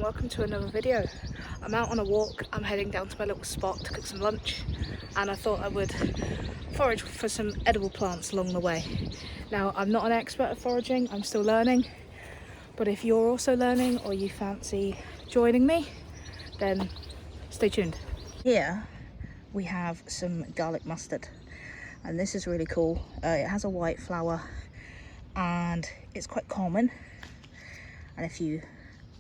welcome to another video. I'm out on a walk. I'm heading down to my little spot to cook some lunch, and I thought I would forage for some edible plants along the way. Now, I'm not an expert at foraging, I'm still learning, but if you're also learning or you fancy joining me, then stay tuned. Here we have some garlic mustard, and this is really cool. It has a white flower and it's quite common, and if you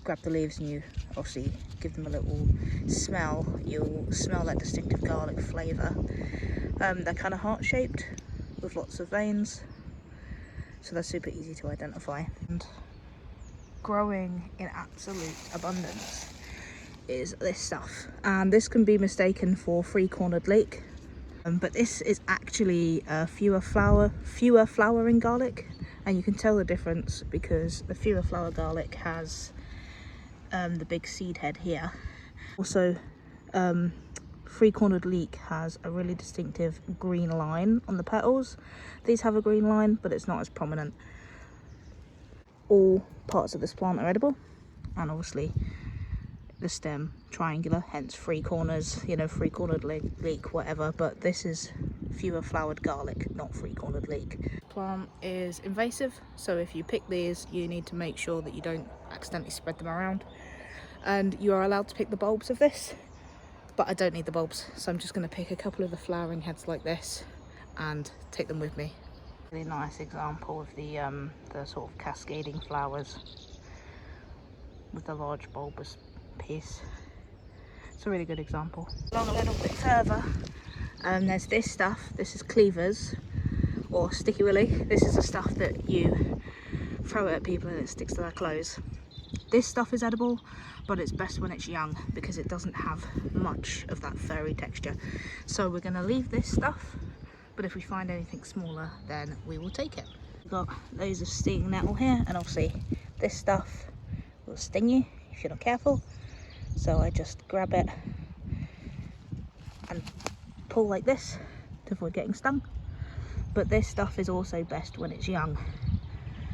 grab the leaves and you obviously give them a little smell, you'll smell that distinctive garlic flavour. They're kind of heart-shaped with lots of veins, so they're super easy to identify. And growing in absolute abundance is this stuff, and this can be mistaken for three-cornered leek, but this is actually fewer flowering garlic, and you can tell the difference because the fewer flower garlic has the big seed head here. Also, three-cornered leek has a really distinctive green line on the petals. These have a green line, but it's not as prominent. All parts of this plant are edible, and obviously the stem triangular, hence three corners, you know, three-cornered leek, whatever, but this is fewer flowered garlic, not three-cornered leek. Plant is invasive, so if you pick these, you need to make sure that you don't accidentally spread them around. And you are allowed to pick the bulbs of this, but I don't need the bulbs, so I'm just going to pick a couple of the flowering heads like this and take them with me. Really nice example of the sort of cascading flowers with the large bulbous piece. It's a really good example. Along a little bit further, there's this stuff. This is cleavers, or sticky willy. This is the stuff that you throw at people and it sticks to their clothes. This stuff is edible, but it's best when it's young because it doesn't have much of that furry texture. So we're going to leave this stuff, but if we find anything smaller, then we will take it. We've got loads of stinging nettle here, and obviously this stuff will sting you if you're not careful. So I just grab it and pull like this to avoid getting stung. But this stuff is also best when it's young,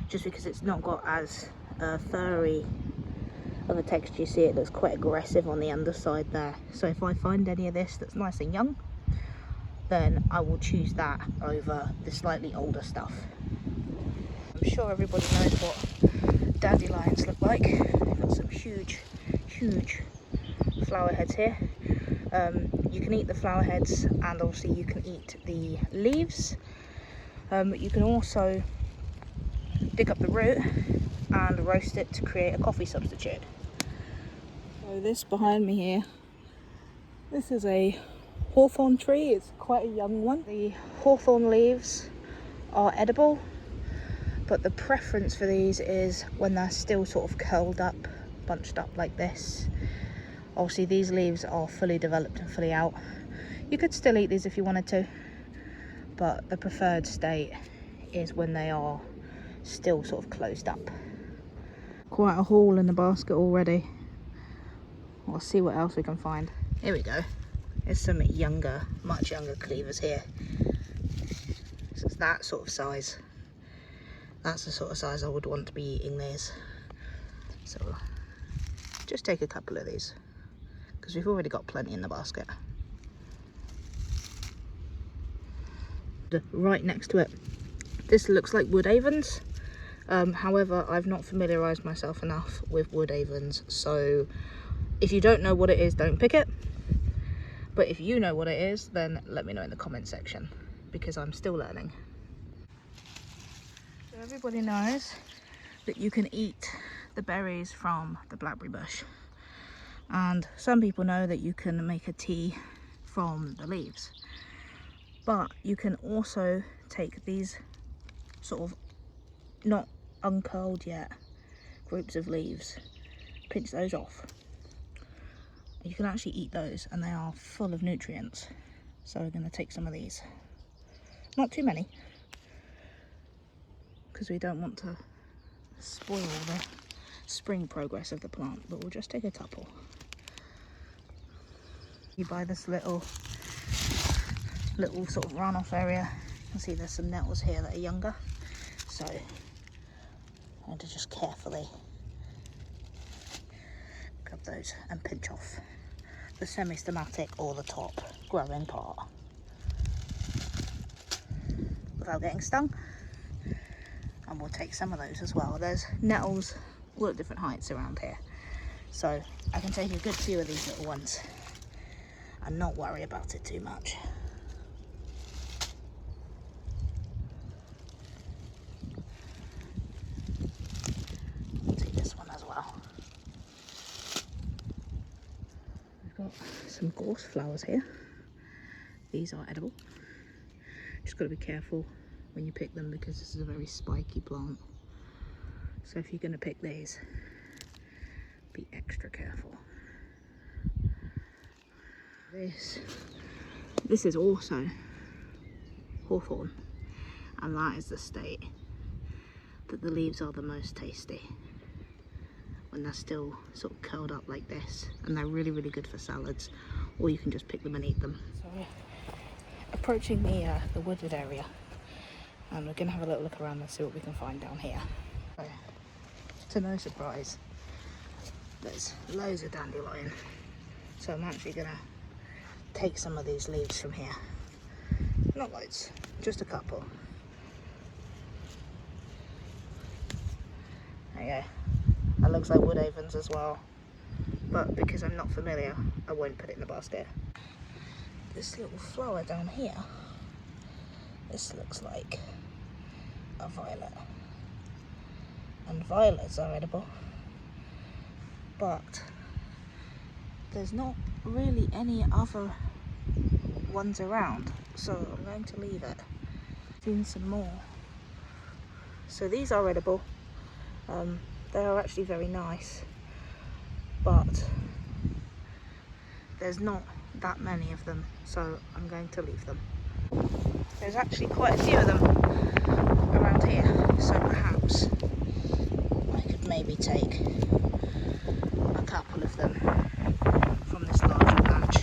just because it's not got as furry of a texture. You see it looks quite aggressive on the underside there. So if I find any of this that's nice and young, then I will choose that over the slightly older stuff. I'm sure everybody knows what dandelions look like. We've got some huge flower heads here. You can eat the flower heads, and obviously you can eat the leaves. You can also dig up the root and roast it to create a coffee substitute. So this behind me here, this is a hawthorn tree. It's quite a young one. The hawthorn leaves are edible, but the preference for these is when they're still sort of curled up, bunched up like this. Obviously these leaves are fully developed and fully out. You could still eat these if you wanted to, but the preferred state is when they are still sort of closed up. Quite a haul in the basket already. We'll see what else we can find. Here we go. There's some younger, much younger cleavers here. So it's that sort of size. That's the sort of size I would want to be eating these. So just take a couple of these, because we've already got plenty in the basket. Right next to it, this looks like wood avens. However, I've not familiarised myself enough with wood avens, so if you don't know what it is, don't pick it. But if you know what it is, then let me know in the comment section, because I'm still learning. So everybody knows that you can eat the berries from the blackberry bush, and some people know that you can make a tea from the leaves, but you can also take these sort of not uncurled yet groups of leaves, pinch those off. You can actually eat those, and they are full of nutrients. So we're going to take some of these, not too many, because we don't want to spoil the spring progress of the plant, but we'll just take a couple. You buy this little sort of runoff area. You can see there's some nettles here that are younger, so I'm going to just carefully those and pinch off the semi-stemmatic or the top growing part without getting stung. And we'll take some of those as well. There's nettles all at different heights around here, so I can take a good few of these little ones and not worry about it too much. I'll take this one as well. We've got some gorse flowers here. These are edible. Just got to be careful when you pick them because this is a very spiky plant. So if you're going to pick these, be extra careful. This is also hawthorn, and that is the state that the leaves are the most tasty, when they're still sort of curled up like this, and they're really good for salads, or you can just pick them and eat them. So we're approaching the wooded area, and we're going to have a little look around and see what we can find down here. So, to no surprise, there's loads of dandelion, so I'm actually going to take some of these leaves from here. Not loads, just a couple. There you go. That looks like wood avens as well, but because I'm not familiar, I won't put it in the basket. This little flower down here, this looks like a violet, and violets are edible, but there's not really any other ones around, so I'm going to leave it. Seen some more. So these are edible. They are actually very nice, but there's not that many of them, so I'm going to leave them. There's actually quite a few of them around here, so perhaps I could maybe take a couple of them from this larger patch.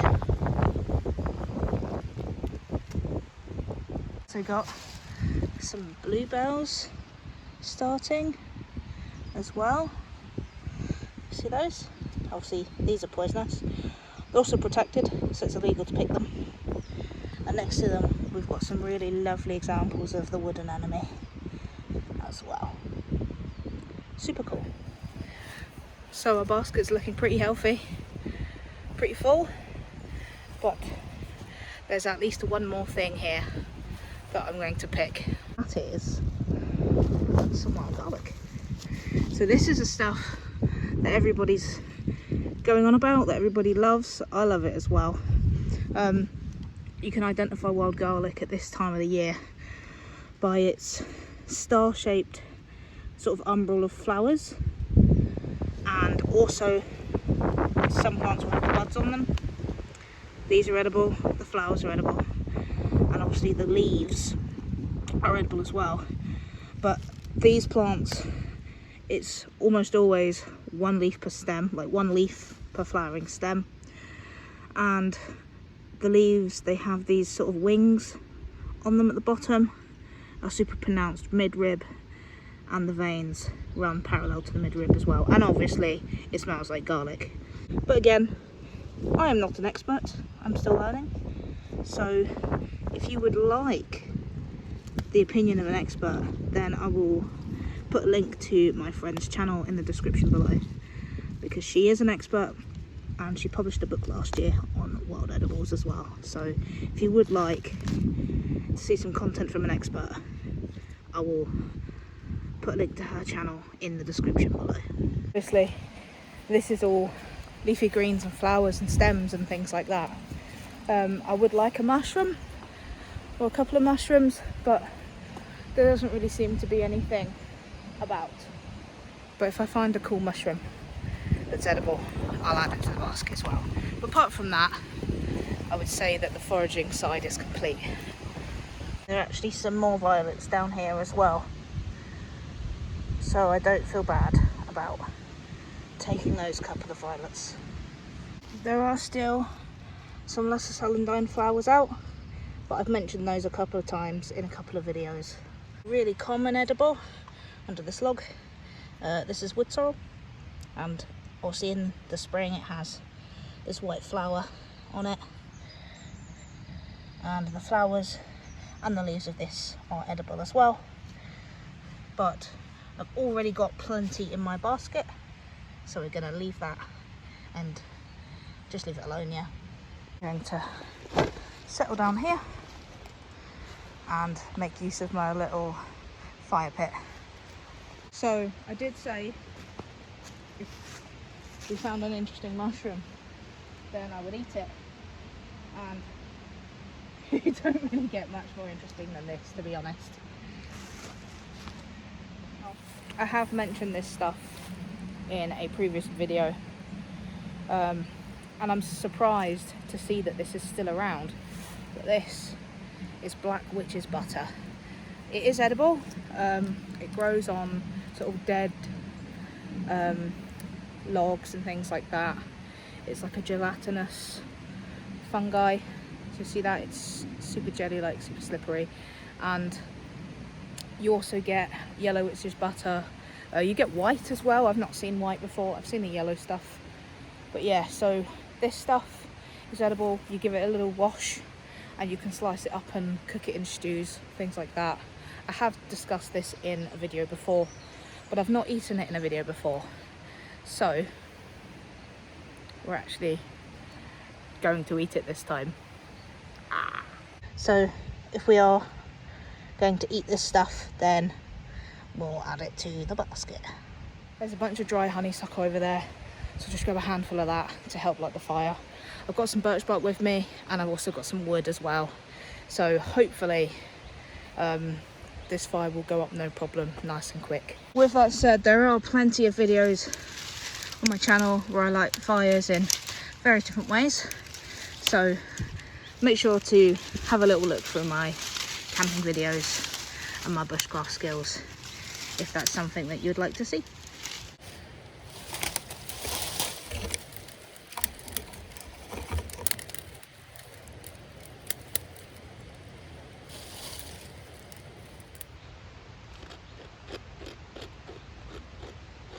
So got some bluebells starting as well. See those? Obviously these are poisonous. They're also protected, so it's illegal to pick them. And next to them we've got some really lovely examples of the wood anemone as well. Super cool. So our basket's looking pretty healthy, pretty full, but there's at least one more thing here that I'm going to pick. That is some wild garlic. So this is the stuff that everybody's going on about, that everybody loves. I love it as well. You can identify wild garlic at this time of the year by its star-shaped sort of umbel of flowers, and also some plants will have buds on them. These are edible, the flowers are edible, and obviously the leaves are edible as well. But these plants, it's almost always one leaf per stem, like one leaf per flowering stem, and the leaves, they have these sort of wings on them at the bottom, are super pronounced mid-rib, and the veins run parallel to the mid-rib as well, and obviously it smells like garlic. But again, I am not an expert, I'm still learning, so if you would like the opinion of an expert, then I will put a link to my friend's channel in the description below, because she is an expert and she published a book last year on wild edibles as well. So if you would like to see some content from an expert, I will put a link to her channel in the description below. Obviously this is all leafy greens and flowers and stems and things like that. I would like a mushroom or a couple of mushrooms, but there doesn't really seem to be anything about. But if I find a cool mushroom that's edible, I'll add it to the basket as well. But apart from that, I would say that the foraging side is complete. There are actually some more violets down here as well, so I don't feel bad about taking those couple of violets. There are still some lesser celandine flowers out, but I've mentioned those a couple of times in a couple of videos. Really common edible under this log. This is wood sorrel, and Obviously in the spring it has this white flower on it, and the flowers and the leaves of this are edible as well. But I've already got plenty in my basket, so we're going to leave that and just leave it alone. Yeah, I'm going to settle down here and make use of my little fire pit. So I did say if we found an interesting mushroom, then I would eat it, and you don't really get much more interesting than this, to be honest. I have mentioned this stuff in a previous video, and I'm surprised to see that this is still around. But this is black witch's butter. It is edible. It grows on sort of dead logs and things like that. It's like a gelatinous fungi. So you see that it's super jelly-like, super slippery. And you also get yellow witch's butter. You get white as well. I've not seen white before. I've seen the yellow stuff. But yeah, so this stuff is edible. You give it a little wash and you can slice it up and cook it in stews, things like that. I have discussed this in a video before, but I've not eaten it in a video before. So we're actually going to eat it this time. So if we are going to eat this stuff, then we'll add it to the basket. There's a bunch of dry honeysuckle over there, so just grab a handful of that to help light the fire. I've got some birch bark with me, and I've also got some wood as well, so hopefully this fire will go up no problem, nice and quick. With that said, there are plenty of videos on my channel where I light fires in various different ways, so make sure to have a little look through my camping videos and my bushcraft skills if that's something that you'd like to see.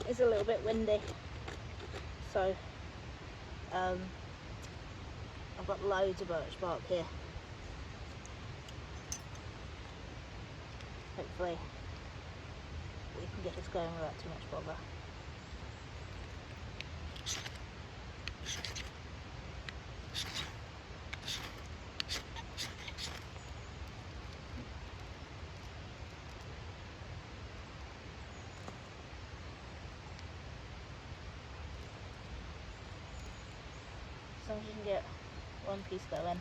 It's a little bit windy, so I've got loads of birch bark here. Hopefully we can get this going without too much bother. As long as you can get one piece going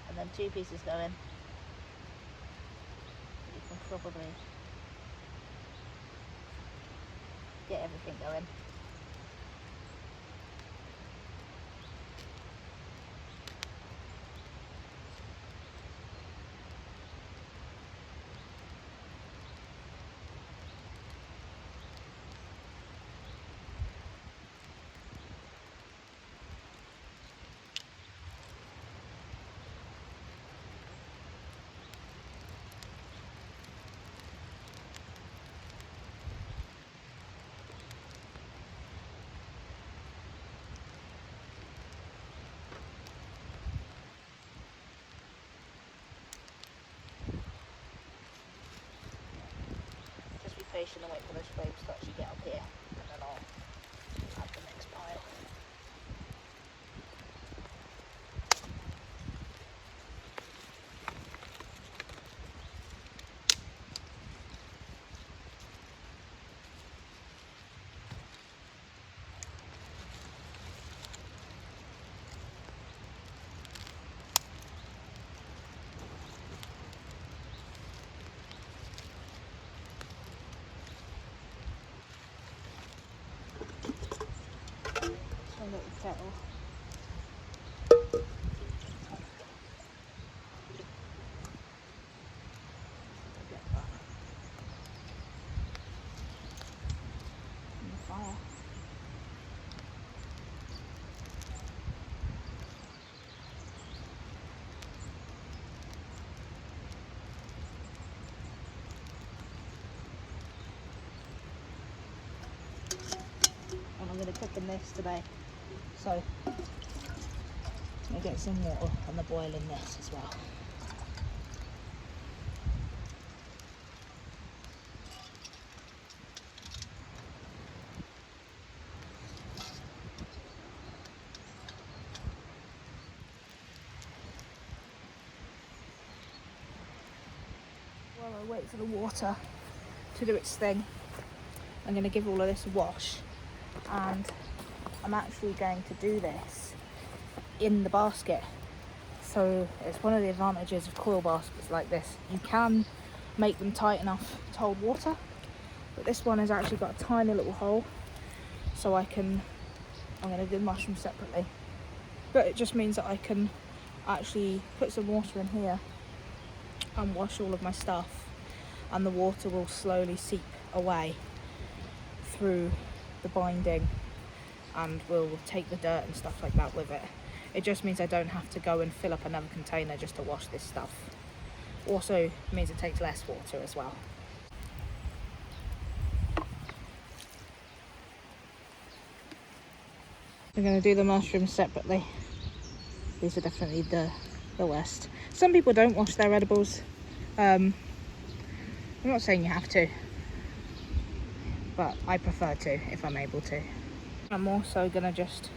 and then two pieces going, you can probably get everything going. Patient and wait for those flames to actually get up here, and then I'll add the next pile. Little kettle. Get that in the fire. And I'm going to cook in this today. So I'll get some water on the boil in this as well. While I wait for the water to do its thing, I'm going to give all of this a wash, and I'm actually going to do this in the basket. So it's one of the advantages of coil baskets like this. You can make them tight enough to hold water, but this one has actually got a tiny little hole, so I'm going to do the mushrooms separately, but it just means that I can actually put some water in here and wash all of my stuff, and the water will slowly seep away through the binding and will take the dirt and stuff like that with it. It just means I don't have to go and fill up another container just to wash this stuff. Also means it takes less water as well. I'm going to do the mushrooms separately. These are definitely the worst. Some people don't wash their edibles. I'm not saying you have to, but I prefer to if I'm able to. I'm also going to just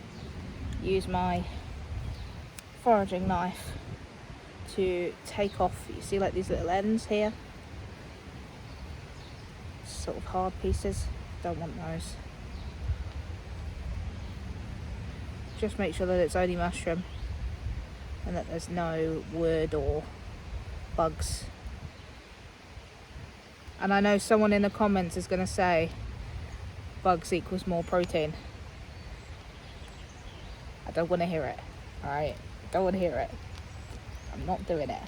use my foraging knife to take off, you see like these little ends here, sort of hard pieces, don't want those. Just make sure that it's only mushroom and that there's no wood or bugs. And I know someone in the comments is going to say bugs equals more protein. I don't want to hear it, alright? I don't want to hear it. I'm not doing it.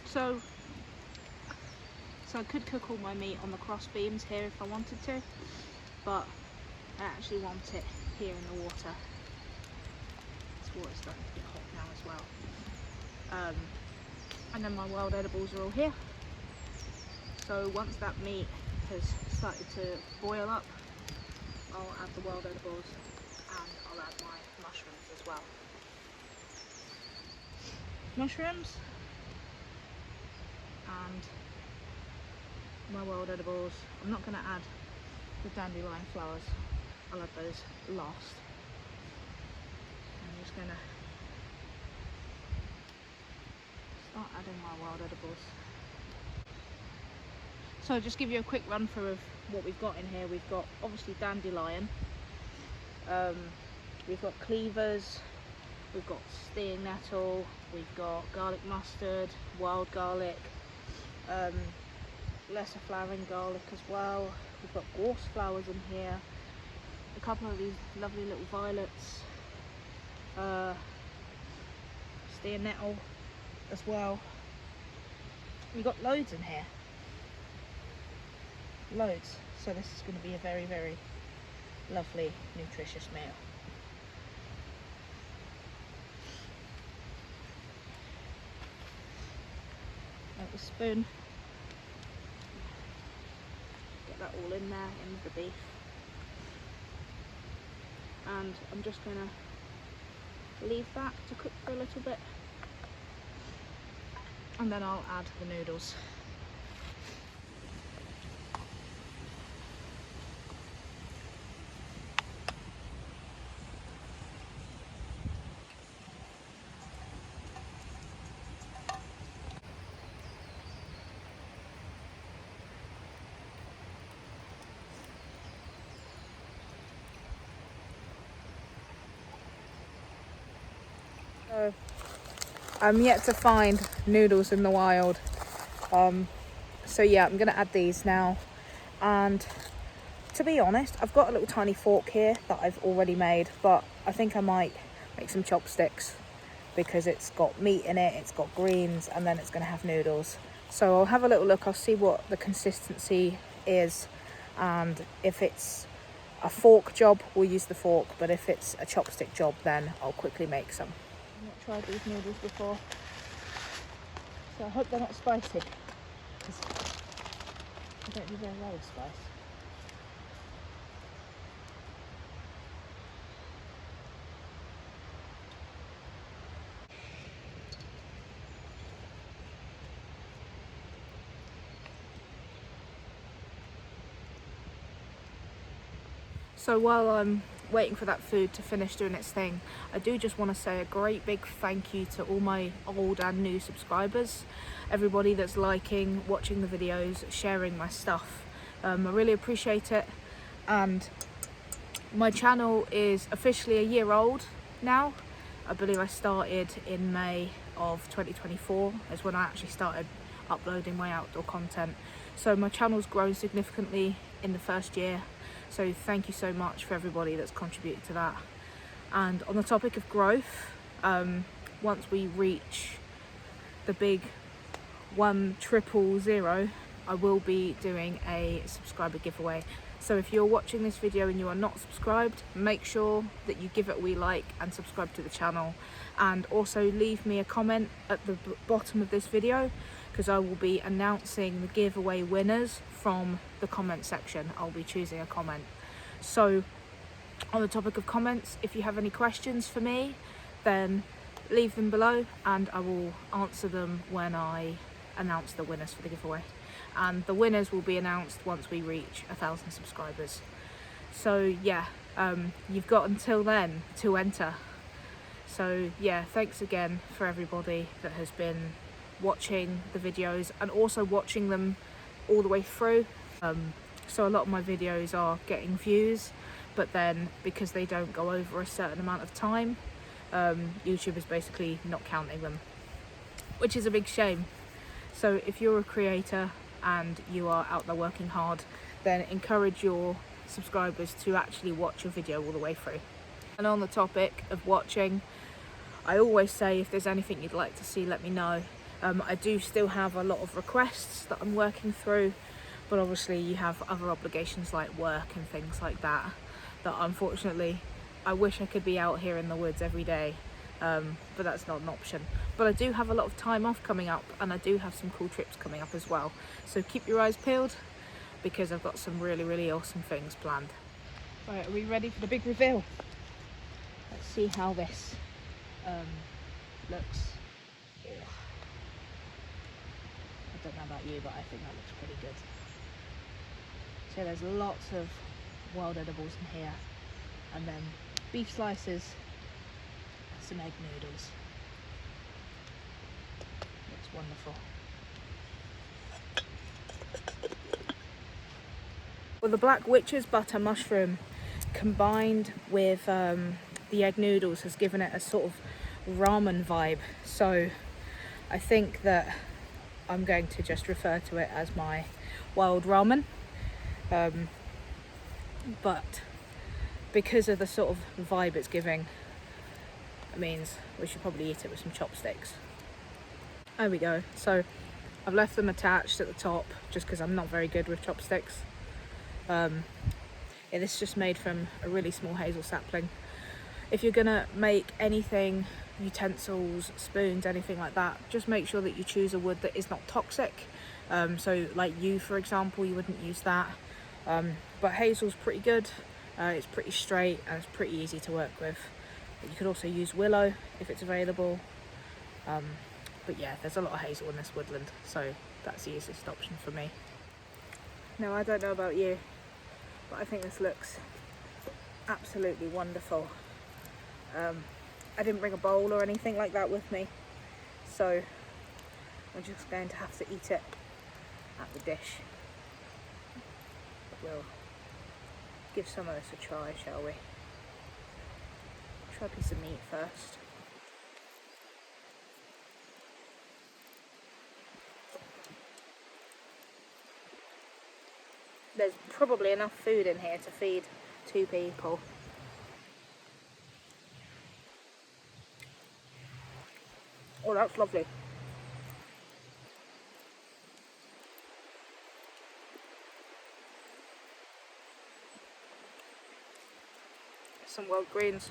So I could cook all my meat on the cross beams here if I wanted to, but I actually want it here in the water. This water's starting to get hot now as well. And then my wild edibles are all here. So once that meat has started to boil up, I'll add the wild edibles and I'll add my mushrooms as well. Mushrooms and my wild edibles. I'm not going to add the dandelion flowers, I'll add those last. I'm just going to start adding my wild edibles. So I'll just give you a quick run through of what we've got in here. We've got obviously dandelion, we've got cleavers, we've got stinging nettle, we've got garlic mustard, wild garlic, lesser flowering garlic as well. We've got gorse flowers in here, a couple of these lovely little violets, stinging nettle as well. We've got loads in here, loads. So this is going to be a very, very lovely, nutritious meal. Like the spoon. Get that all in there, in with the beef. And I'm just going to leave that to cook for a little bit. And then I'll add the noodles. So I'm yet to find noodles in the wild, so yeah, I'm gonna add these now. And to be honest, I've got a little tiny fork here that I've already made, but I think I might make some chopsticks because it's got meat in it, it's got greens, and then it's gonna have noodles. So I'll have a little look, I'll see what the consistency is, and if it's a fork job, we'll use the fork, but if it's a chopstick job, then I'll quickly make some. I've not tried these noodles before, so I hope they're not spicy, because I don't do very well with spice. So while I'm waiting for that food to finish doing its thing, I do just want to say a great big thank you to all my old and new subscribers, everybody that's liking, watching the videos, sharing my stuff. I really appreciate it, and my channel is officially a year old now. I believe I started in May of 2024 is when I actually started uploading my outdoor content. So my channel's grown significantly in the first year. So thank you so much for everybody that's contributed to that. And on the topic of growth, once we reach the big 1,000,000, I will be doing a subscriber giveaway. So if you're watching this video and you are not subscribed, make sure that you give it a wee like and subscribe to the channel. And also leave me a comment at the bottom of this video, because I will be announcing the giveaway winners from the comment section. I'll be choosing a comment. So on the topic of comments, if you have any questions for me, then leave them below and I will answer them when I announce the winners for the giveaway. And the winners will be announced once we reach 1,000 subscribers. So yeah, you've got until then to enter. So yeah, thanks again for everybody that has been watching the videos and also watching them all the way through. So a lot of my videos are getting views, but then because they don't go over a certain amount of time, YouTube is basically not counting them, which is a big shame. So if you're a creator and you are out there working hard, then encourage your subscribers to actually watch your video all the way through. And on the topic of watching, I always say if there's anything you'd like to see, let me know. I do still have a lot of requests that I'm working through, but obviously you have other obligations like work and things like that, that unfortunately I wish I could be out here in the woods every day, but that's not an option. But I do have a lot of time off coming up, and I do have some cool trips coming up as well. So keep your eyes peeled, because I've got some really, really awesome things planned. Right, are we ready for the big reveal? Let's see how this looks. Yeah. I don't know about you, but I think that looks pretty good. So there's lots of wild edibles in here, and then beef slices, some egg noodles. Looks wonderful. Well, the black witch's butter mushroom combined with the egg noodles has given it a sort of ramen vibe. So I think that I'm going to just refer to it as my wild ramen. But because of the sort of vibe it's giving, it means we should probably eat it with some chopsticks. There we go. So I've left them attached at the top just because I'm not very good with chopsticks. This is just made from a really small hazel sapling. If you're gonna make anything, utensils, spoons, anything like that, just make sure that you choose a wood that is not toxic. So like yew, for example, you wouldn't use that. But hazel's pretty good. It's pretty straight and it's pretty easy to work with. But you could also use willow if it's available. But yeah, there's a lot of hazel in this woodland, so that's the easiest option for me. Now, I don't know about you, but I think this looks absolutely wonderful. I didn't bring a bowl or anything like that with me, so I'm just going to have to eat it at the dish. But we'll give some of this a try, shall we? Try a piece of meat first. There's probably enough food in here to feed 2 people. Oh, that's lovely. some wild greens.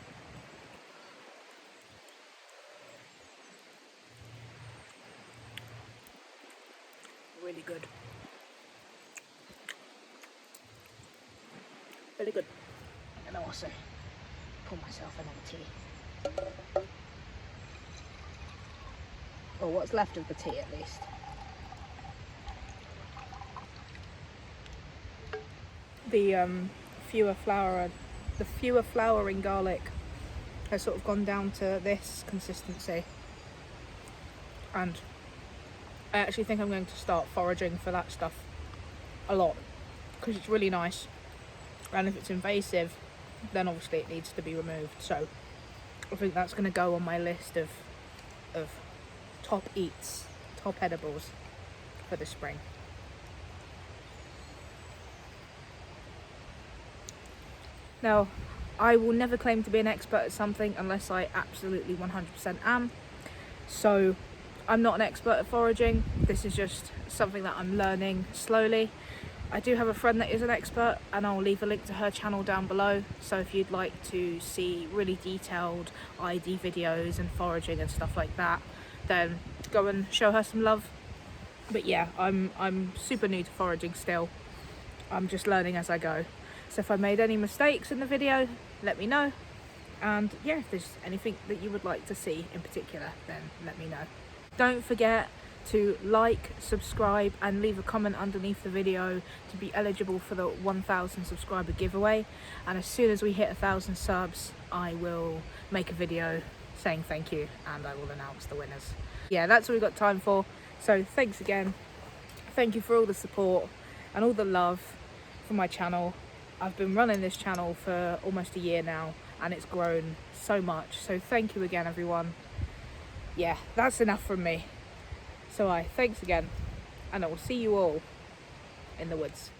Really good. Really good. And also pour myself another tea. Or what's left of the tea at least. The fewer flowering garlic has sort of gone down to this consistency, and I actually think I'm going to start foraging for that stuff a lot because it's really nice, and if it's invasive then obviously it needs to be removed. So I think that's going to go on my list of top eats, top edibles for the spring. Now, I will never claim to be an expert at something unless I absolutely 100% am. So I'm not an expert at foraging. This is just something that I'm learning slowly. I do have a friend that is an expert, and I'll leave a link to her channel down below. So if you'd like to see really detailed ID videos and foraging and stuff like that, then go and show her some love. But yeah, I'm super new to foraging still. I'm just learning as I go. So if I made any mistakes in the video, let me know. And yeah, if there's anything that you would like to see in particular, then let me know. Don't forget to like, subscribe and leave a comment underneath the video to be eligible for the 1,000 subscriber giveaway. And as soon as we hit 1,000 subs, I will make a video saying thank you and I will announce the winners. Yeah, that's all we've got time for. So thanks again. Thank you for all the support and all the love for my channel. I've been running this channel for almost a year now and it's grown so much. So thank you again, everyone. Yeah, that's enough from me. So thanks again, and I will see you all in the woods.